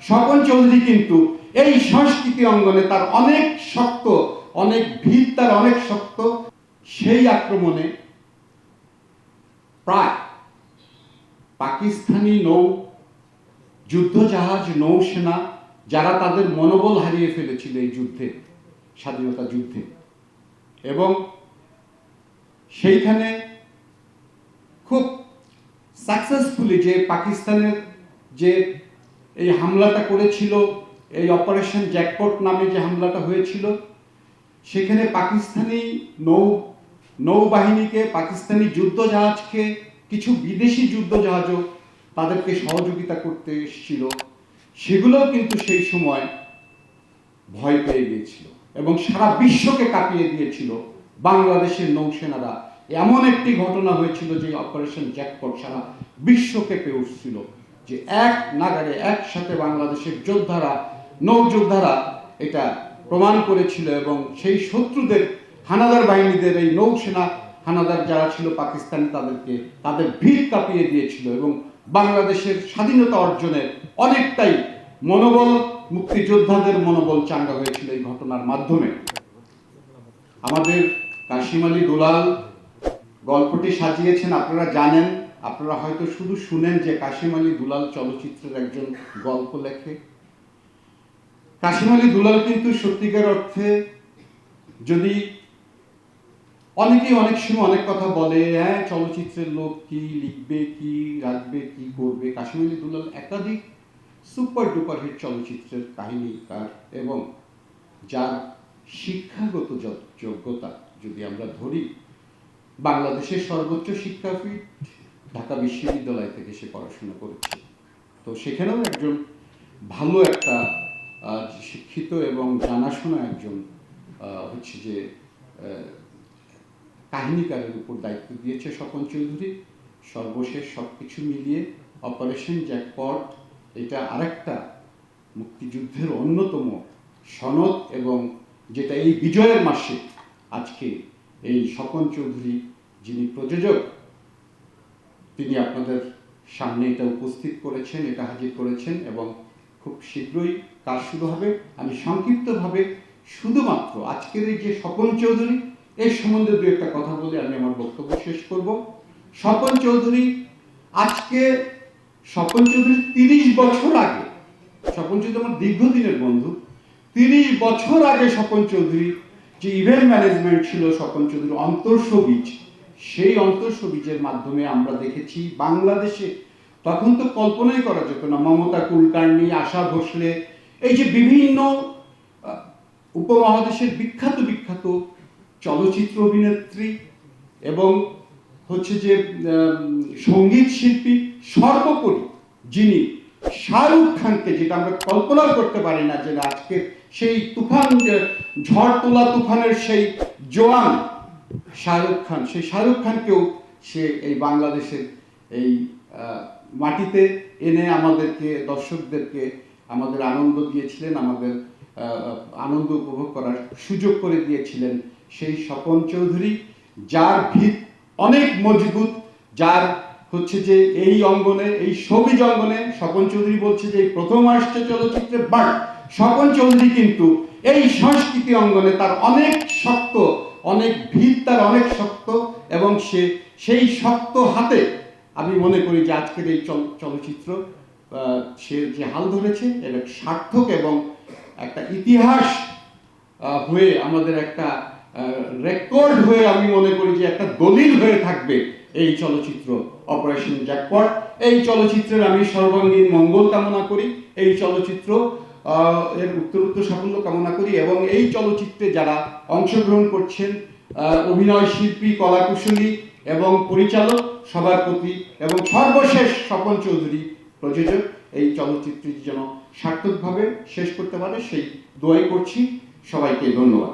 স্বপন চৌধুরী কিন্তু এই সংস্কৃতি অঙ্গনে তার অনেক শক্ত, অনেক ভিত তার অনেক শক্ত। সেই আক্রমণে প্রায় পাকিস্তানি যুদ্ধজাহাজ, নৌসেনা যারা তাদের মনোবল হারিয়ে ফেলেছিল এই যুদ্ধে, স্বাধীনতা যুদ্ধে, এবং সেইখানে খুব সাকসেসফুলি যে পাকিস্তানের যে এই হামলাটা করেছিল, এই অপারেশন জ্যাকপট নামে যে হামলাটা হয়েছিল, সেখানে পাকিস্তানি নৌবাহিনীকে, পাকিস্তানি যুদ্ধজাহাজকে, কিছু বিদেশি যুদ্ধজাহাজও তাদেরকে সহযোগিতা করতে এসেছিল, সেগুলোও কিন্তু সেই সময় ভয় পেয়ে গিয়েছিল এবং সারা বিশ্বকে কাঁপিয়ে দিয়েছিল। বাংলাদেশের নৌসেনারা, এমন একটি ঘটনা হয়েছিল যে অপারেশন জ্যাকপট সারা বিশ্ব কেঁপে উঠছিল, যে এক নাগারে একসাথে বাংলাদেশের যোদ্ধারা, নৌযোদ্ধারা এটা প্রমাণ করেছিল এবং সেই শত্রুদের, হানাদার বাহিনীদের, এই নৌসেনা হানাদার যারা ছিল পাকিস্তানি, তাদের ভিড় কাঁপিয়ে দিয়েছিল এবং বাংলাদেশের স্বাধীনতা অর্জনের অনেকটাই মনোবল, মুক্তিযোদ্ধাদের মনোবল চাঙ্গা হয়েছিল এই ঘটনার মাধ্যমে। আমাদের কাশিম আলী দুলাল গল্পটি সাজিয়েছেন, আপনারা জানেন, আপনারা হয়তো শুধু শুনেন যে কাশিম আলী দুলাল চলচ্চিত্রের একজন গল্প লেখে। কাশিম আলী দুলাল কিন্তু সত্যিকার অর্থে, যদি অনেকেই অনেক সময় অনেক কথা বলে, হ্যাঁ চলচ্চিত্রের লোক কি লিখবে, কি রাখবে, কি করবে, কাশিম আলী দুলাল একাধিক সুপার ডুপার হিট চলচ্চিত্রের কাহিনীকার এবং যার শিক্ষাগত যোগ্যতা যদি আমরা ধরি, বাংলাদেশের সর্বোচ্চ শিক্ষাপীঠ ঢাকা বিশ্ববিদ্যালয় থেকে সে পড়াশোনা করেছে। তো সেখানেও একজন ভালো একটা শিক্ষিত এবং জানাশোনা একজন হচ্ছে যে কাহিনীকারের উপর দায়িত্ব দিয়েছে স্বপন চৌধুরী। সর্বশেষ সবকিছু মিলিয়ে অপারেশন জ্যাকপট এটা আরেকটা মুক্তিযুদ্ধের অন্যতম সনদ, এবং যেটা এই বিজয়ের মাসে আজকে এই স্বপন চৌধুরী যিনি প্রযোজক, তিনি আপনাদের সামনে এটা উপস্থিত করেছেন, এটা হাজির করেছেন এবং খুব শীঘ্রই কাজ শুরু হবে। আমি সংক্ষিপ্তভাবে শুধুমাত্র আজকের এই যে স্বপন চৌধুরী, এর সম্বন্ধে দু একটা কথা বলে আমি আমার বক্তব্য শেষ করব। স্বপন চৌধুরী, আজকে স্বপন চৌধুরী 30 বছর আগে, স্বপন চৌধুরী আমার দীর্ঘদিনের বন্ধু, 30 বছর আগে স্বপন চৌধুরী যে ইভেন্ট ম্যানেজমেন্ট ছিল স্বপন চৌধুরীর অন্তর্সবীজ, সেই অন্তর্সবীজের মাধ্যমে আমরা দেখেছি বাংলাদেশে, তখন তো কল্পনাই করা যেত না, মমতা কুলকার্নি, আশা ভোসলে, এই যে বিভিন্ন উপমহাদেশের বিখ্যাত বিখ্যাত চলচ্চিত্র অভিনেত্রী এবং হচ্ছে যে সঙ্গীত শিল্পী, সর্বোপরি যিনি শাহরুখ খানকে, যেটা আমরা কল্পনা করতে পারি না, যে আজকে সেই তুফান, ঝড় তোলা তুফানের সেই জোয়ান শাহরুখ খান, সেই শাহরুখ খানকেও সে এই বাংলাদেশের এই মাটিতে এনে আমাদেরকে, দর্শকদেরকে আমাদের আনন্দ দিয়েছিলেন, আমাদের আনন্দ উপভোগ করার সুযোগ করে দিয়েছিলেন সেই স্বপন চৌধুরী, যার ভিত অনেক মজবুত, যার হচ্ছে যে এই অঙ্গনে, এই শোবিজ অঙ্গনে স্বপন চৌধুরী বলছে যে প্রথম আসছে চলচ্চিত্রে, বাট স্বপন চৌধুরী কিন্তু এই সংস্কৃতি অঙ্গনে তার অনেক শক্ত, অনেক ভিত তার অনেক শক্ত, এবং সেই শক্ত হাতে আমি মনে করি যে আজকের এই চলচ্চিত্র সে যে হাল ধরেছে এটা সার্থক এবং একটা ইতিহাস হয়ে, আমাদের একটা রেকর্ড হয়ে, আমি মনে করি যে একটা দলিল হয়ে থাকবে এই চলচ্চিত্র অপারেশন জ্যাকপট। এই চলচ্চিত্রের আমি সর্বাঙ্গীন মঙ্গল কামনা করি, এই চলচ্চিত্র এর উত্তরোত্তর সাফল্য কামনা করি, এবং এই চলচ্চিত্রে যারা অংশগ্রহণ করছেন, অভিনয় শিল্পী, কলাকুশলী এবং পরিচালক, সবার প্রতি, এবং সর্বশেষ স্বপন চৌধুরী প্রযোজক, এই চলচ্চিত্রটি যেন সার্থকভাবে শেষ করতে পারে সেই দোয়াই করছি। সবাইকে ধন্যবাদ।